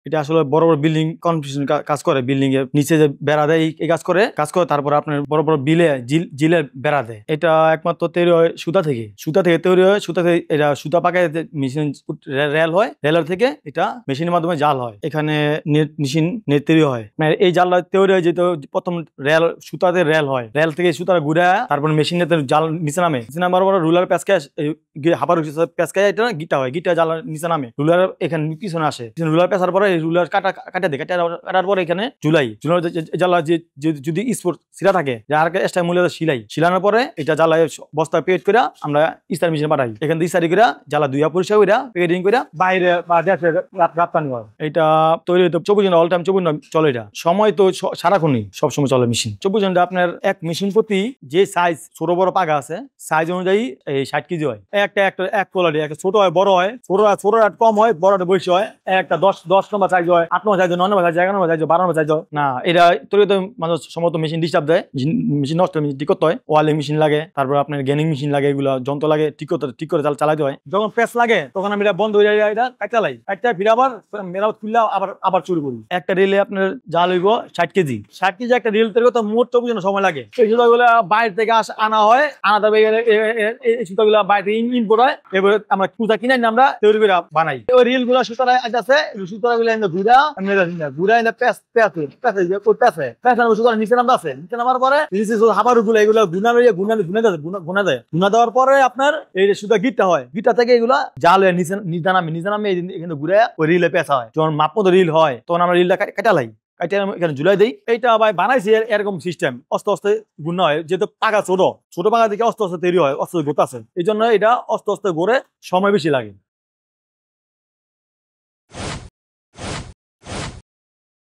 এটা আসলে বড় বড় বিল্ডিং কনস্ট্রাকশন কাজ করে, বিল্ডিং এর নিচে যে বেড়া দেয় এই কাজ করে তারপর আপনার বড় বড় জিলে বেড়া দেয়। এটা একমাত্র তৈরি হয় সুতা থেকে তৈরি হয়। সুতা থেকে এটা সুতা পাকায় মেশিন রেল হয়, রেলের থেকে এটা মেশিনের মাধ্যমে জাল হয়। এখানে নেট তৈরি হয়। মানে এই জালটা তৈরি হয় যেহেতু প্রথম রেল সুতাতে রেল হয়, রেল থেকে সুতাটা ঘুরে তারপর মেশিনে জাল নিচে নামার পর রুলার প্যাঁচকায় হাবার প্যাঁচকায় এটা গিটা হয়, গিটা জাল নিচে নামে, রুলার এখানে পিছনে আসে, রুলার পেঁচার পরে রুলার কাটা দেয়, কাটার পরে এখানে ঝুলার জ্বালা যদি স্পোর্ট শিলা থাকে আর এক্সট্রা মূল্য শিলানোর পরে এটা জ্বালায় বস্তা পেট করে আমরা ইস্তার মেশিনে পাঠাই। এখান থেকে ইস্তারি করে জ্বালা দুইয়া পরিষ্কার করে প্যাকেটিং করে বাইরে বা দেশে রপ্তানি হয়। এটা তৈরি হতো 24 ঘন্টা, অল টাইম 24 ঘন্টা চলে। এটা সময় তো সারাক্ষণই সবসময় চলে মেশিন 24 ঘন্টা। আপনার এক মেশিন প্রতি যে সাইজ ছোট বড় পাকা আছে সাইজ অনুযায়ী এই 60 কেজি হয়। একটা এক কোয়ালিটি, একটা ছোট হয়, বড় হয়, ছোট কম হয়, বড়টা বেশি হয়। একটা 10 নম্বর সাইজ হয়, 8 নম্বর সাইজ, 9 নম্বর সাইজ, 11 নম্বর সাইজ, 12 নম্বর সাইজ না। এটা তৈরি হতে মানুষ সম্ভবত মেশিন ডিস্টার্ব দেয়, মেশিন নষ্ট, মেশিন ঠিক করতে হয়, ওয়ালিং মেশিন লাগে, তারপর আপনার গ্যানিং মেশিন লাগে, এগুলো যন্ত্র লাগে, ঠিক করে চালাতে হয়। যখন প্রেস লাগে তখন আমি এটা বন্ধ হয়ে যায়, এটা চালাই, একটা ফিরে আবার মেরামত খুললে আবার শুরু করি। একটা রিলে আপনার জাল হইব 60 কেজি একটা রিল তৈরি করতে মোট 24 ঘন্টা সময় লাগে। এই সুতাগুলো বাইরে থেকে আনা হয়, এই সুতাগুলো বাইরে থেকে ইম্পোর্ট হয়, এবার আমরা সুতা কিনে আমরা তৈরি করে বানাই। ওই রিল গুলা সুতারা আছে, সুতাগুলো ঘুরা সুতা নিচে নামা আছে, নিচে নামার পরে হাবার গুলো এগুলো গুনা দেওয়ার পরে আপনার এই সুতা গিটটা হয়, গিটটা থেকে এগুলা জাল হয়ে নিচে নামে এখানে ঘুরে ওই রিলে পেঁচা হয়। যখন মাপ মতো রিল হয় তখন আমরা রিলটা কাটালাই, এখানে ঝুলাই দিই। এইটা ভাই বানাইছি এরকম সিস্টেম, আস্তে আস্তে গুণা হয়, যেহেতু পাকা ছোট পাকা থেকে আস্তে আস্তে তৈরি হয়, আস্তে গোটা আছে, এই জন্য এটা আস্তে আস্তে গড়ে সময় বেশি লাগে।